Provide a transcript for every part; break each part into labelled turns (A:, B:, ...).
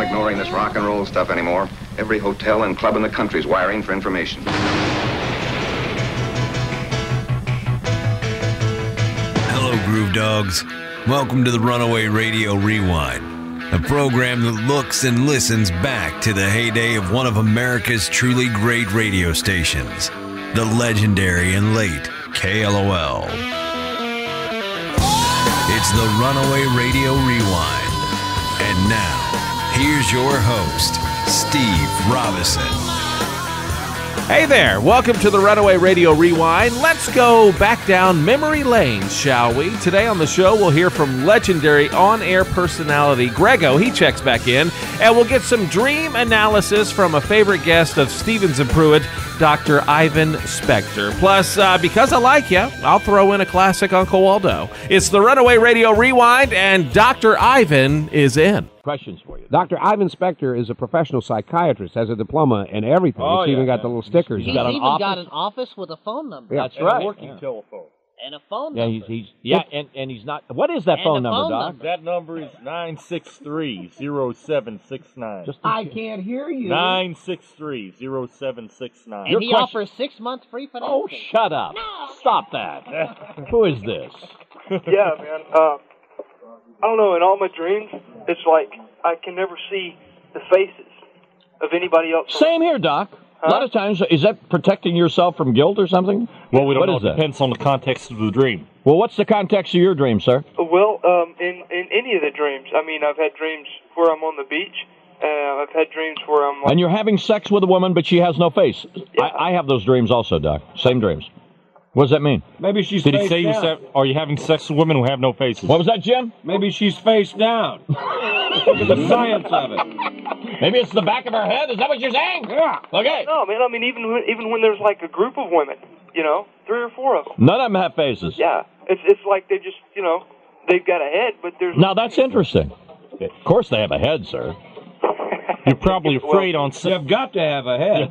A: on ignoring this rock and roll stuff anymore. Every hotel and club in the country's wiring for information.
B: Hello, Groove Dogs. Welcome to the Runaway Radio Rewind, a program that looks and listens back to the heyday of one of America's truly great radio stations, the legendary and late KLOL. It's the Runaway Radio Rewind. And now, here's your host, Steve Robinson.
C: Hey there, welcome to the Runaway Radio Rewind. Let's go back down memory lane, shall we? Today on the show, we'll hear from legendary on-air personality Grego. He checks back in, and we'll get some dream analysis from a favorite guest of Stevens and Pruitt, Dr. Ivan Spectre. Plus, because I like you, I'll throw in a classic Uncle Waldo. It's the Runaway Radio Rewind, and Dr. Ivan is in.
D: Questions for you. Dr. Ivan Spectre is a professional psychiatrist, has a diploma and everything.
C: Oh,
D: He's even got the little stickers.
E: He's even got an office with a phone number.
D: Yeah, that's right.
F: A working telephone.
E: And a phone number.
D: And he's not. What is that phone number, Doc?
F: That number is 963-0769.
E: I can't hear you.
F: 963-0769.
E: And he offers 6 months free financing.
D: Oh, shut up. No. Stop that. Who is this?
G: Yeah, man. I don't know, in all my dreams, it's like I can never see the faces of anybody else.
D: Same here, Doc. A lot of times, is that protecting yourself from guilt or something?
F: Well, we don't know.
D: It
F: depends on the context of the dream.
D: Well, what's the context of your dream, sir?
G: Well, in any of the dreams. I mean, I've had dreams where I'm on the beach. I've had dreams where I'm...
D: And you're having sex with a woman, but she has no face.
G: Yeah.
D: I have those dreams also, Doc. Same dreams. What does that mean?
H: Maybe she's
F: Did he
H: face
F: say
H: down.
F: are you having sex with women who have no faces?
D: What was that, Jim?
H: Maybe she's face down. Look at the science of it.
D: Maybe it's the back of her head. Is that what you're saying?
H: Yeah.
D: Okay.
G: No, man, I mean, even when there's like a group of women, 3 or 4 of them.
D: None of them have faces.
G: Yeah. It's like they just, they've got a head, but there's...
D: Now, that's interesting. Of course they have a head, sir.
F: You're probably afraid on...
H: You've got to have a head.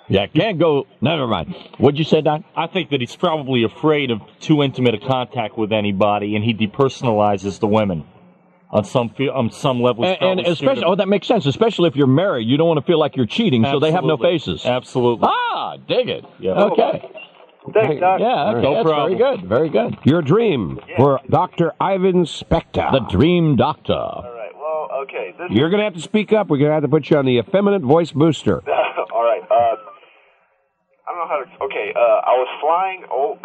D: Yeah, can't go... Never mind. What'd you say, Doc?
F: I think that he's probably afraid of too intimate a contact with anybody, and he depersonalizes the women on some level.
D: And especially... Oh, that makes sense. Especially if you're married. You don't want to feel like you're cheating, so they have no faces.
F: Absolutely.
D: Ah, dig it.
F: Yeah.
D: Okay.
G: Thanks, Doc.
D: Yeah, okay.
F: No
D: That's
F: problem.
D: very good. Very good. Your dream for Dr. Ivan Spectre. The Dream Doctor.
G: All right, well, okay.
D: You're going to have to speak up. We're going to have to put you on the effeminate voice booster.
G: All right, I don't know how to... Okay, I was flying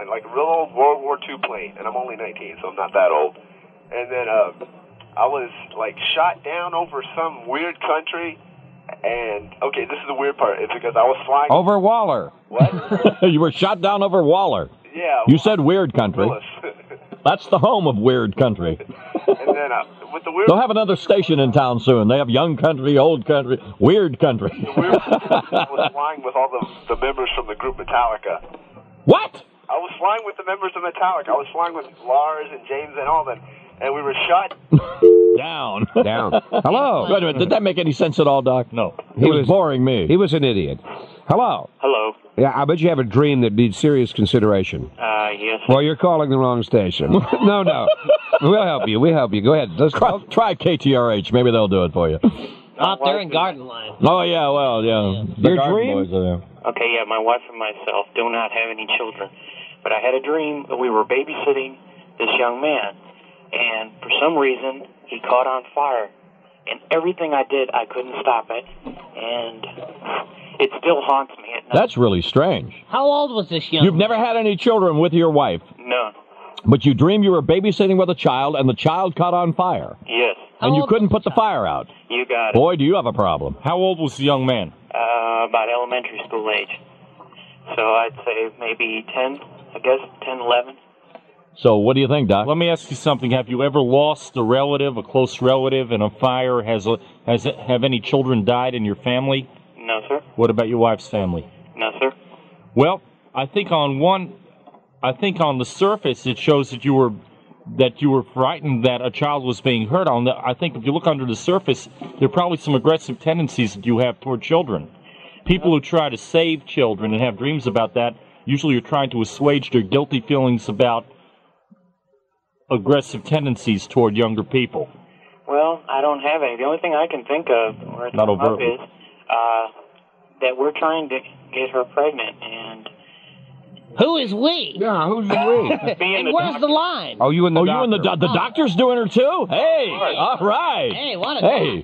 G: like a real old World War II plane, and I'm only 19, so I'm not that old. And then I was, like, shot down over some weird country, and... Okay, this is the weird part. It's because I was flying...
D: Over Waller.
G: What?
D: You were shot down over Waller.
G: Yeah.
D: You said weird country. That's the home of weird country.
G: And then with the weird...
D: They'll have another station in town soon. They have young country, old country, weird country.
G: The weird I was flying with all the members from the group Metallica.
D: What?
G: I was flying with the members of Metallica. I was flying with Lars and James and all that, and we were shot
D: down. Hello. Wait a minute. Did that make any sense at all, Doc?
F: No.
D: He was boring me. He was an idiot. Hello.
G: Hello.
D: Yeah, I bet you have a dream that needs serious consideration.
G: Yes.
D: Well, you're calling the wrong station. No. We'll help you. Go ahead. Try KTRH. Maybe they'll do it for you.
E: Out there in Garden Line.
D: Oh, yeah, well, yeah.
H: Your dream?
D: Boys are there.
I: Okay, yeah, my wife and myself do not have any children. But I had a dream that we were babysitting this young man. And for some reason, he caught on fire. And everything I did, I couldn't stop it. And it still haunts me at night.
D: That's really strange.
E: How old was this young
D: You've never had any children with your wife.
I: No.
D: But you dreamed you were babysitting with a child, and the child caught on fire.
I: Yes.
D: And you couldn't put the fire out.
I: You got it.
D: Boy, do you have a problem.
F: How old was the young man?
I: About elementary school age. So I'd say maybe 10, I guess, 10, 11.
D: So what do you think, Doc?
F: Let me ask you something. Have you ever lost a relative, a close relative, in a fire? Have any children died in your family?
I: No, sir.
F: What about your wife's family?
I: No, sir.
F: Well, I think on the surface it shows that you were frightened that a child was being hurt. I think if you look under the surface, there are probably some aggressive tendencies that you have toward children. People who try to save children and have dreams about that usually are trying to assuage their guilty feelings about aggressive tendencies toward younger people.
I: Well, I don't have any. The only thing I can think of, or
F: Not
I: think of
F: overtly.
I: is that we're trying to get her pregnant, and
E: Who is we?
D: Yeah, who's the we?
E: And where's the line?
D: Oh, you and the doctor's doing her too? Hey, all right.
E: Hey, what a
D: Hey.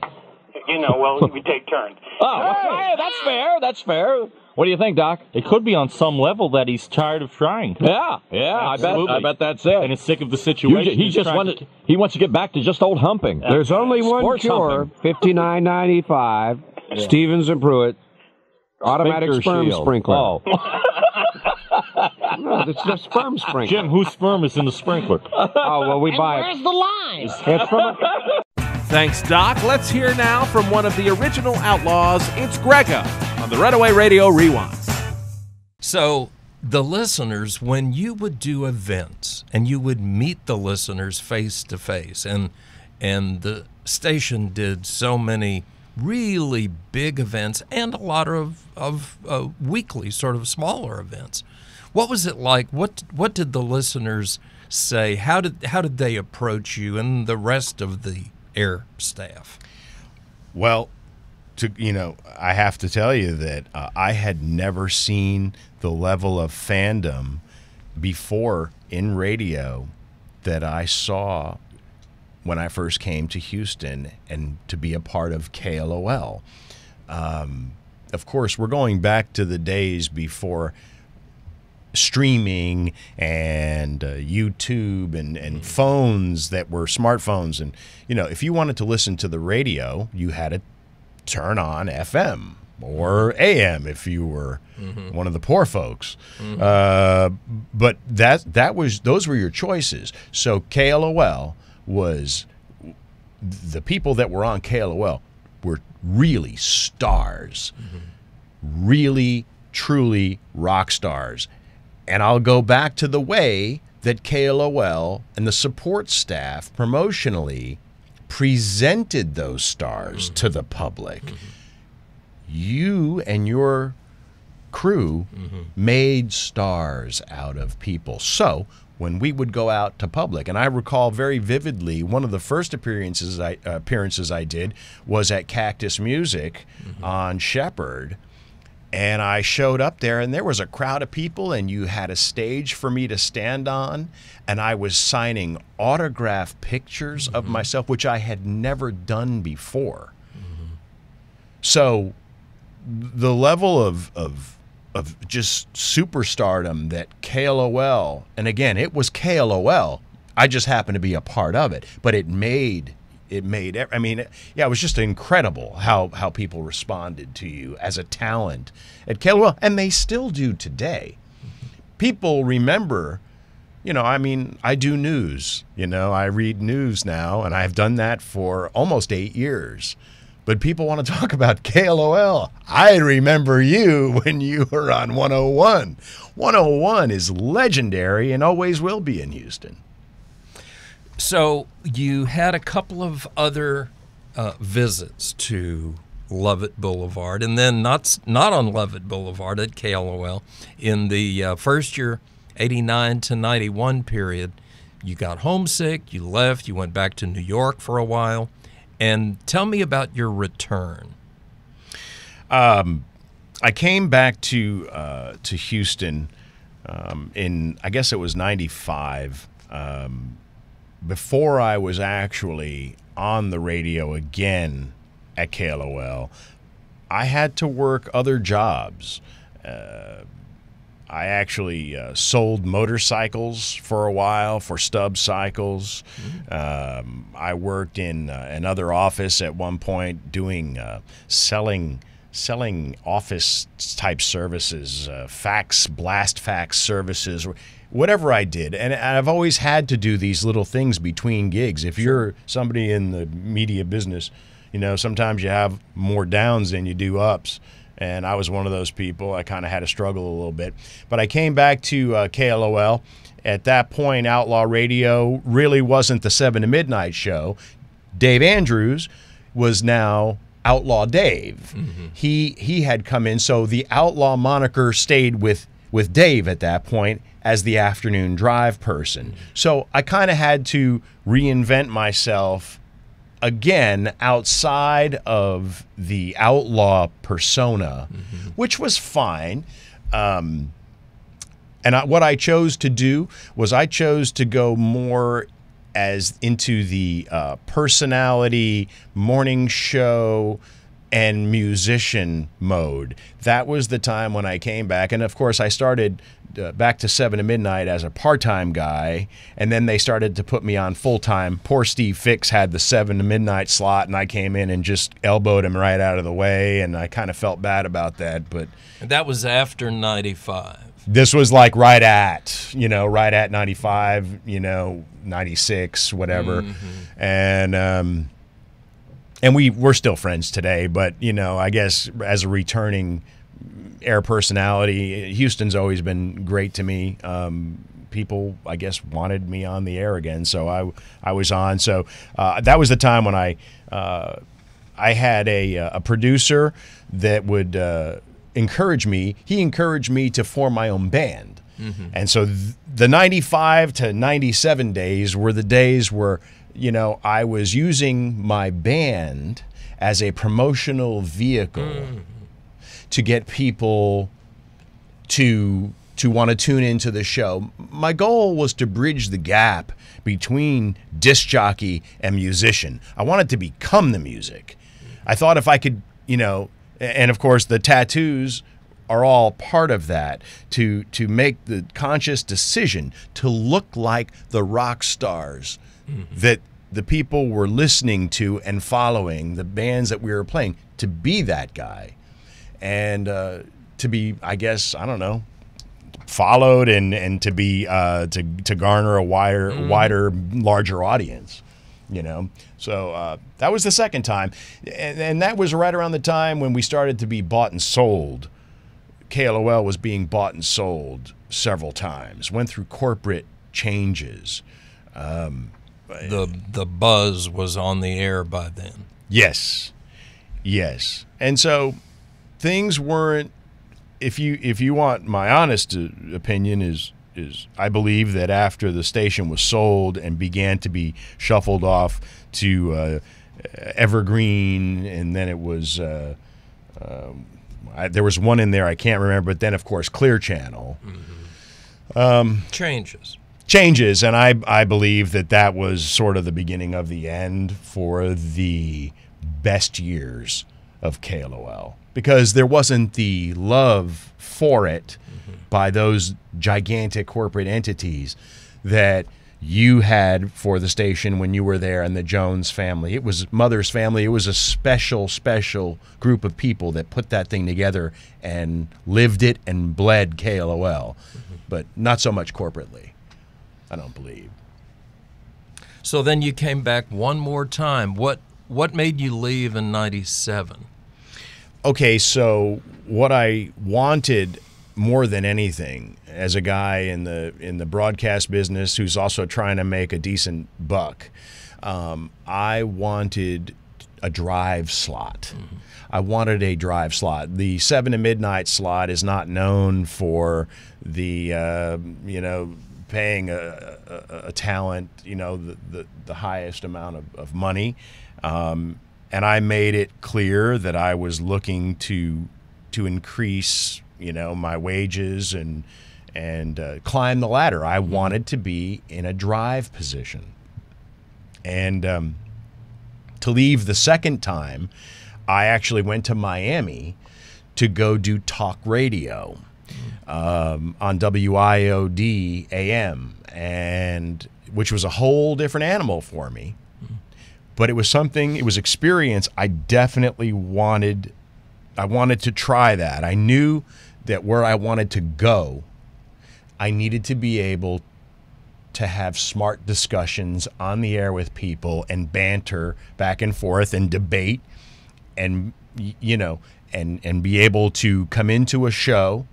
I: you know, well, we take turns.
D: Oh, hey, that's fair. That's fair. What do you think, Doc?
F: It could be on some level that he's tired of trying.
D: Yeah,
F: Absolutely.
D: I bet that's it.
F: And is sick of the situation.
D: He wants to get back to just old humping.
J: There's only one
D: Sports
J: cure.
D: humping.
J: $59.95. Stevens and Pruitt. Automatic
D: Sphincter
J: sperm
D: shield.
J: sprinkler.
D: Oh.
J: No, it's the sperm sprinkler.
F: Jim, whose sperm is in the sprinkler?
J: Oh, well, we
E: And
J: buy it.
E: where's the line?
J: It's from a...
C: Thanks, Doc. Let's hear now from one of the original Outlaws. It's Grego on the Runaway Radio Rewind.
K: So the listeners, when you would do events and you would meet the listeners face to face, and the station did so many really big events and a lot of weekly sort of smaller events. What was it like? What did the listeners say? How did they approach you and the rest of the air staff?
L: Well, I have to tell you that I had never seen the level of fandom before in radio that I saw when I first came to Houston and to be a part of KLOL. Of course, we're going back to the days before streaming and YouTube and phones that were smartphones. And, if you wanted to listen to the radio, you had to turn on FM or AM if you were one of the poor folks. But those were your choices. So KLOL was, the people that were on KLOL were really stars, really, truly rock stars. And I'll go back to the way that KLOL and the support staff promotionally presented those stars to the public. You and your crew made stars out of people. So when we would go out to public, and I recall very vividly, one of the first appearances I did was at Cactus Music on Shepherd. And I showed up there, and there was a crowd of people, and you had a stage for me to stand on, and I was signing autograph pictures of myself, which I had never done before. So the level of just superstardom that KLOL, and again, it was KLOL, I just happened to be a part of it, but it made, I mean, yeah, it was just incredible how people responded to you as a talent at KLOL, and they still do today. People remember, I mean, I do news, I read news now, and I've done that for almost 8 years. But people want to talk about KLOL. I remember you when you were on 101. 101 is legendary and always will be in Houston.
K: So you had a couple of other visits to Lovett Boulevard, and then not on Lovett Boulevard at KLOL. In the first year, 89 to 91 period, you got homesick, you left, you went back to New York for a while. And tell me about your return.
L: I came back to Houston in, I guess it was 95, before I was actually on the radio again at KLOL. I had to work other jobs. I actually sold motorcycles for a while, for Stubb Cycles. I worked in another office at one point doing selling office type services, blast fax services, whatever I did. And I've always had to do these little things between gigs. If you're somebody in the media business, sometimes you have more downs than you do ups. And I was one of those people. I kind of had to struggle a little bit. But I came back to KLOL. At that point, Outlaw Radio really wasn't the 7 to Midnight show. Dave Andrews was now Outlaw Dave. He had come in, so the Outlaw moniker stayed with Dave at that point as the afternoon drive person. So I kind of had to reinvent myself again, outside of the outlaw persona, which was fine. What I chose to do was I chose to go more as into the personality, morning show, and musician mode. That was the time when I came back. And of course, I started back to 7 to midnight as a part-time guy, and then they started to put me on full-time. Poor Steve Fix had the 7 to midnight slot, and I came in and just elbowed him right out of the way, and I kind of felt bad about that. But
K: that was after 95.
L: This was like right at 95, 96, whatever. And we're still friends today, but, I guess as a returning air personality, Houston's always been great to me. People, I guess, wanted me on the air again, so I was on. So that was the time when I had a producer that would encourage me. He encouraged me to form my own band. And so the 95 to 97 days were the days where I was using my band as a promotional vehicle to get people to want to tune into the show. My goal was to bridge the gap between disc jockey and musician. I wanted to become the music. I thought if I could, and of course the tattoos are all part of that, to make the conscious decision to look like the rock stars that the people were listening to and following, the bands that we were playing, to be that guy. And to be, I guess, I don't know, followed and to be to garner a wider, larger audience, So that was the second time, and that was right around the time when we started to be bought and sold. KLOL was being bought and sold several times. Went through corporate changes.
K: The buzz was on the air by then.
L: Yes. And so things weren't. If you want my honest opinion, is I believe that after the station was sold and began to be shuffled off to Evergreen, and then it was there was one in there I can't remember, but then of course Clear Channel. Changes, and I believe that was sort of the beginning of the end for the best years of KLOL, because there wasn't the love for it by those gigantic corporate entities that you had for the station when you were there, and the Jones family. It was Mother's family. It was a special group of people that put that thing together and lived it and bled KLOL, but not so much corporately, I don't believe.
K: So then you came back one more time. What made you leave in 97?
L: Okay, so what I wanted more than anything, as a guy in the broadcast business who's also trying to make a decent buck, I wanted a drive slot. I wanted a drive slot. The 7 to midnight slot is not known for the paying a talent the highest amount of money, and I made it clear that I was looking to increase my wages and climb the ladder. I wanted to be in a drive position. And to leave the second time, I actually went to Miami to go do talk radio on WIOD AM, and which was a whole different animal for me. But it was experience I definitely wanted. I wanted to try that. I knew that where I wanted to go, I needed to be able to have smart discussions on the air with people and banter back and forth and debate and and be able to come into a show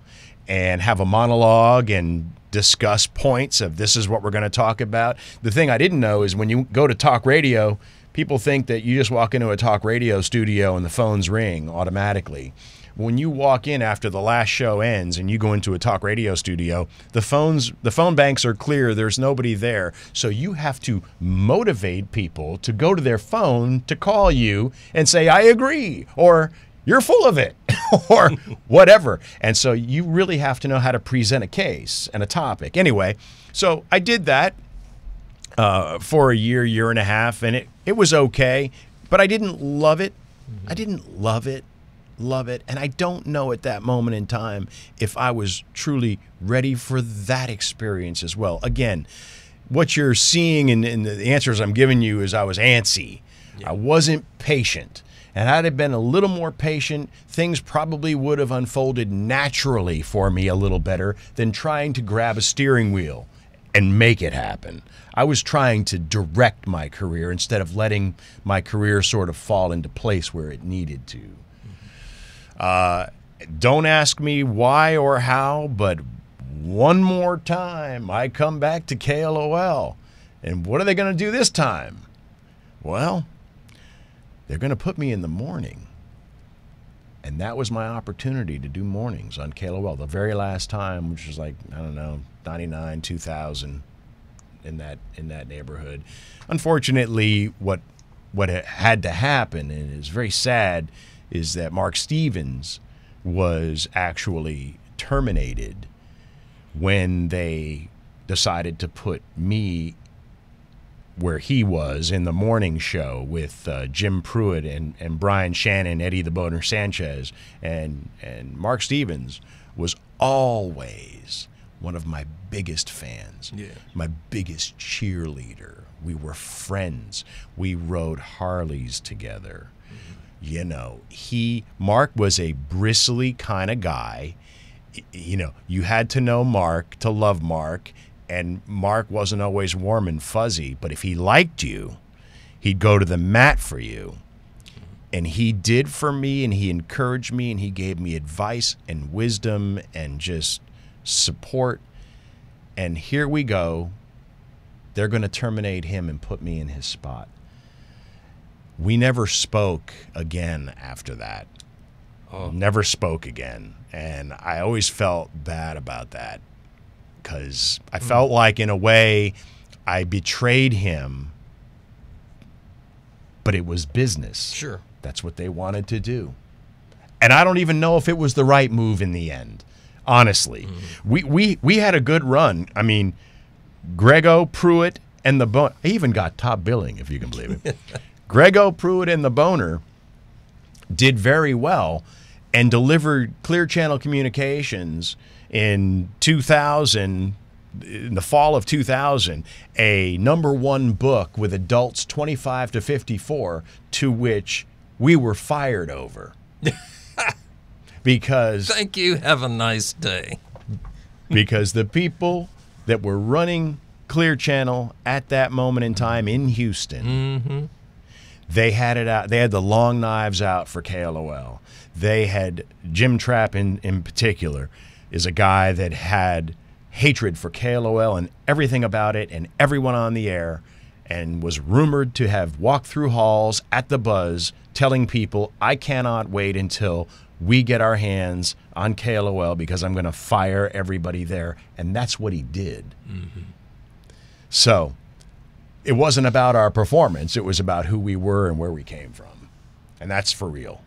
L: and have a monologue and discuss points of this is what we're going to talk about. The thing I didn't know is when you go to talk radio, people think that you just walk into a talk radio studio and the phones ring automatically. when you walk in after the last show ends and you go into a talk radio studio, the phone banks are clear. There's nobody there. So you have to motivate people to go to their phone to call you and say, I agree, or you're full of it, or whatever. And so you really have to know how to present a case and a topic. Anyway, so I did that for a year and a half, and it was okay, but I didn't love it. I didn't love it. And I don't know at that moment in time if I was truly ready for that experience as well. Again, what you're seeing in the answers I'm giving you is I was antsy. Yeah. I wasn't patient. And had I been a little more patient, things probably would have unfolded naturally for me a little better than trying to grab a steering wheel and make it happen. I was trying to direct my career instead of letting my career sort of fall into place where it needed to. Don't ask me why or how, but one more time I come back to KLOL. And what are they going to do this time? Well, they're going to put me in the morning. And that was my opportunity to do mornings on KLOL. The very last time, which was like, I don't know, 99, 2000, in that neighborhood. Unfortunately, what had to happen, and it's very sad, is that Mark Stevens was actually terminated when they decided to put me where he was in the morning show with Jim Pruitt and Brian Shannon, Eddie the Boner Sanchez, and Mark Stevens was always one of my biggest fans, my biggest cheerleader. We were friends. We rode Harleys together. You know, Mark was a bristly kind of guy. You know, you had to know Mark to love Mark, and Mark wasn't always warm and fuzzy, but if he liked you, he'd go to the mat for you. And he did for me, and he encouraged me, and he gave me advice and wisdom and just support. And here we go. They're going to terminate him and put me in his spot. We never spoke again after that. Never spoke again. And I always felt bad about that because I felt like, in a way, I betrayed him, but it was business.
K: Sure.
L: That's what they wanted to do. And I don't even know if it was the right move in the end, honestly. We had a good run. I mean, Grego, Pruitt, and the Boner. I even got top billing, if you can believe it. Grego, Pruitt, and the Boner did very well and delivered Clear Channel Communications in 2000, in the fall of 2000, a #1 book with adults 25 to 54, to which we were fired over. Because
K: thank you, have a nice day.
L: Because the people that were running Clear Channel at that moment in time in Houston, they had it out. They had the long knives out for KLOL. They had Jim Trapp in particular is a guy that had hatred for KLOL and everything about it and everyone on the air, and was rumored to have walked through halls at the Buzz telling people, I cannot wait until we get our hands on KLOL because I'm going to fire everybody there. And that's what he did. So it wasn't about our performance. It was about who we were and where we came from. And that's for real.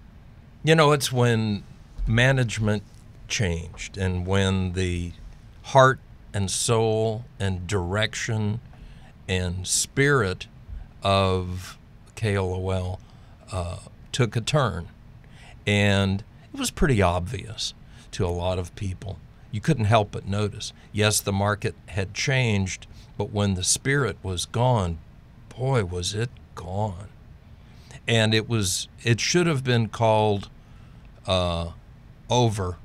K: You know, it's when management changed and when the heart and soul and direction and spirit of KLOL took a turn. And it was pretty obvious to a lot of people. You couldn't help but notice. Yes, the market had changed, but when the spirit was gone, boy, was it gone. And it should have been called over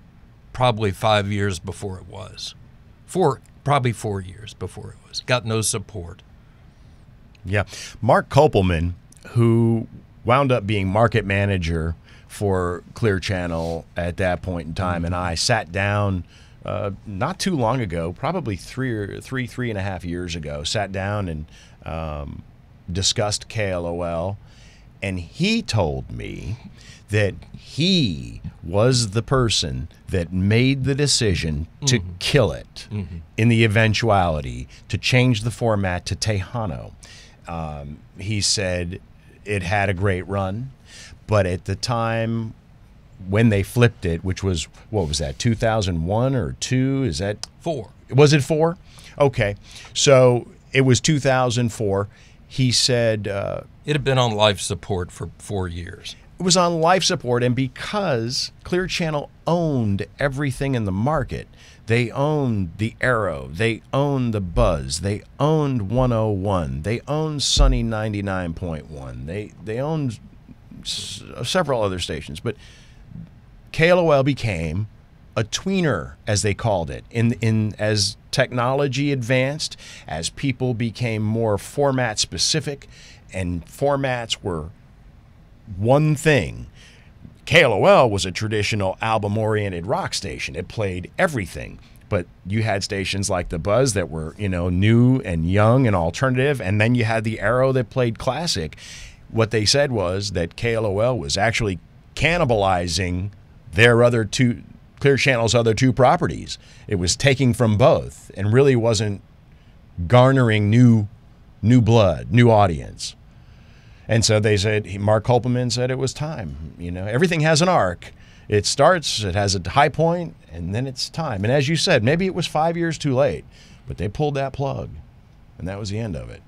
K: probably 5 years before it was. Probably 4 years before it was. Got no support.
L: Yeah. Mark Kopelman, who wound up being market manager for Clear Channel at that point in time, and I sat down not too long ago, probably three and a half years ago, sat down and discussed KLOL. And he told me that he was the person that made the decision to kill it in the eventuality, to change the format to Tejano. He said it had a great run, but at the time when they flipped it, which was, what was that, 2001 or 2? Is that
K: 4?
L: Was it 4? Okay. So it was 2004. He said
K: it had been on life support for 4 years.
L: It was on life support, and because Clear Channel owned everything in the market, they owned the Arrow, they owned the Buzz, they owned 101, they owned Sunny 99.1, they owned several other stations, but KLOL became a tweener, as they called it, in as technology advanced, as people became more format specific, and formats were one thing. KLOL was a traditional album-oriented rock station. It played everything. But you had stations like the Buzz that were, new and young and alternative, and then you had the Arrow that played classic. What they said was that KLOL was actually cannibalizing their other two, Clear Channel's other two properties. It was taking from both and really wasn't garnering new blood, new audience. And so they said, Mark Kolperman said it was time. Everything has an arc. It starts, it has a high point, and then it's time. And as you said, maybe it was 5 years too late, but they pulled that plug, and that was the end of it.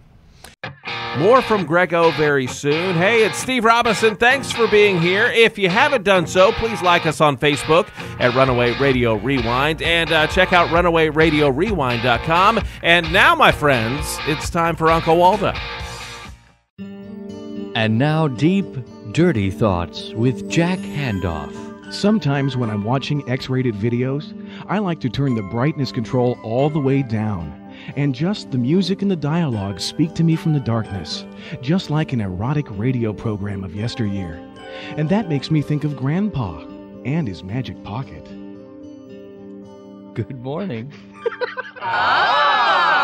C: More from Grego very soon. Hey, it's Steve Robinson. Thanks for being here. If you haven't done so, please like us on Facebook at Runaway Radio Rewind and check out runawayradiorewind.com. And now, my friends, it's time for Uncle Waldo.
M: And now, Deep, Dirty Thoughts with Jack Handoff.
N: Sometimes when I'm watching X-rated videos, I like to turn the brightness control all the way down. And just the music and the dialogue speak to me from the darkness, just like an erotic radio program of yesteryear. And that makes me think of Grandpa and his magic pocket.
M: Good morning.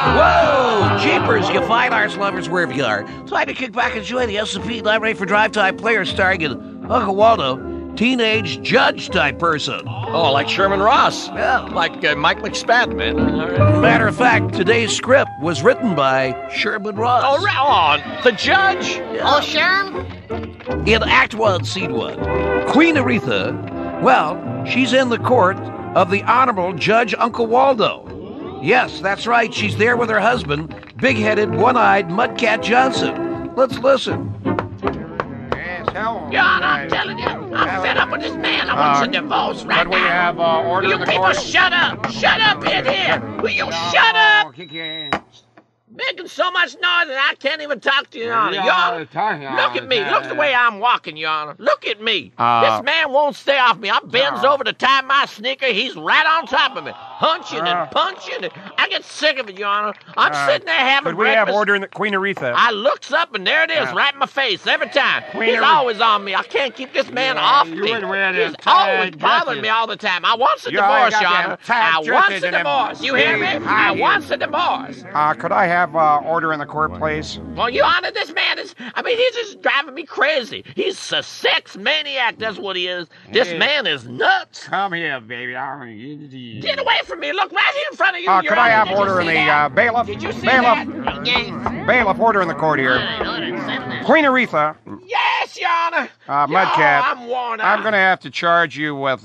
O: Whoa! Jeepers, you fine arts lovers wherever you are. Time to kick back and enjoy the S&P Live Ready for Drive Time Players starring in Uncle Waldo, teenage judge-type person.
P: Oh, like Sherman Ross.
O: Yeah.
P: Like Mike McSpadden, man.
O: Matter of fact, today's script was written by Sherman Ross.
P: Oh, right on. The judge?
O: Yeah.
E: Oh, Sherm?
O: In Act 1, Scene 1, Queen Aretha, well, she's in the court of the Honorable Judge Uncle Waldo. Yes, that's right, she's there with her husband, big-headed, one-eyed Mudcat Johnson. Let's listen.
Q: John, I'm telling you, I'm fed up with this man. I want a divorce right now.
R: But we have order
Q: You
R: in the
Q: people
R: court.
Q: shut up. Shut up in here. Will you shut up? Making so much noise that I can't even talk to you, Your Honor. Your Honor, look at me. Look the way I'm walking, Your Honor. Look at me. This man won't stay off me. I bends over to tie my sneaker. He's right on top of me, hunching and punching. And I get sick of it, Your Honor. I'm sitting there having
R: Could we
Q: breakfast.
R: have order in the Queen Aretha?
Q: I looks up and there it is, right in my face every time.
R: Queen
Q: He's
R: Aretha.
Q: always on me. I can't keep this man off me.
R: would wear them
Q: He's always
R: tight
Q: bothering
R: dresses.
Q: me all the time. I want a
R: You always
Q: divorce,
R: got
Q: Your
R: them
Q: Honor.
R: tight
Q: I want
R: dresses
Q: a
R: and them
Q: divorce. You hear me?
R: big high
Q: I want a divorce.
R: Could I have order in the court, please?
Q: Well, Your Honor, this man is, he's just driving me crazy. He's a sex maniac, that's what he is. This man is nuts.
R: Come here, baby.
Q: Get away from me. Look right here in front of you, Your
R: Could I
Q: Honor.
R: have
Q: Did you
R: order in
Q: see
R: the
Q: that?
R: bailiff?
Q: Did you see
R: Bailiff.
Q: that?
R: Bailiff, order in the court here. Queen Aretha.
Q: Yes, Your Honor.
R: Mudcat.
Q: I'm worn out.
R: I'm going to have to charge you with,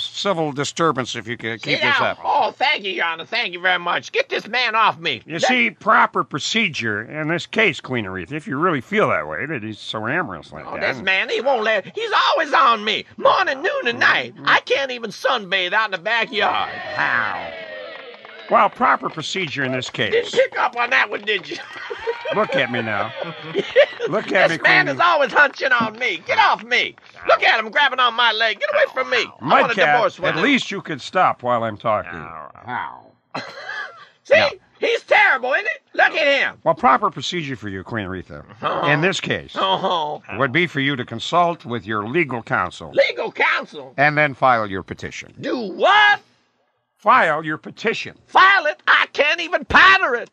R: civil disturbance if you could keep
Q: Sit
R: this
Q: down.
R: up.
Q: Oh, thank you, Your Honor. Thank you very much. Get this man off me.
R: You see, proper procedure in this case, Queen Aretha, if you really feel that way, that he's so amorous like that.
Q: This man, he won't let. He's always on me. Morning, noon, and night. I can't even sunbathe out in the backyard.
R: How? Well, proper procedure in this
Q: Didn't
R: case.
Q: pick up on that one, did you?
R: Look at me now. Look at me,
Q: This man
R: Queen.
Q: is always hunching on me. Get off me. Look at him grabbing on my leg. Get away from me. I want a divorce
R: Mudcat,
Q: with
R: at
Q: him.
R: least you could stop while I'm talking. How?
Q: See? He's terrible, isn't he? Look at him.
R: Well, proper procedure for you, Queen Aretha, in this case, would be for you to consult with your legal counsel
Q: Legal counsel.
R: and then file your petition.
Q: Do what?
R: File your petition.
Q: File it. I can't even patter it.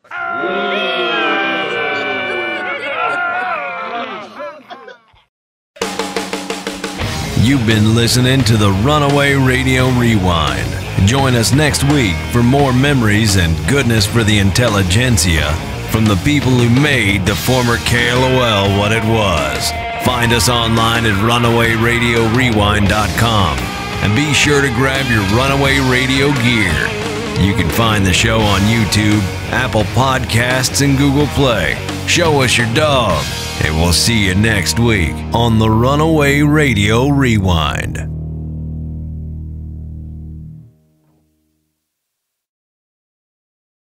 B: You've been listening to the Runaway Radio Rewind. Join us next week for more memories and goodness for the intelligentsia from the people who made the former KLOL what it was. Find us online at runawayradiorewind.com and be sure to grab your Runaway Radio gear. You can find the show on YouTube, Apple Podcasts, and Google Play. Show us your dog, and we'll see you next week on the Runaway Radio Rewind.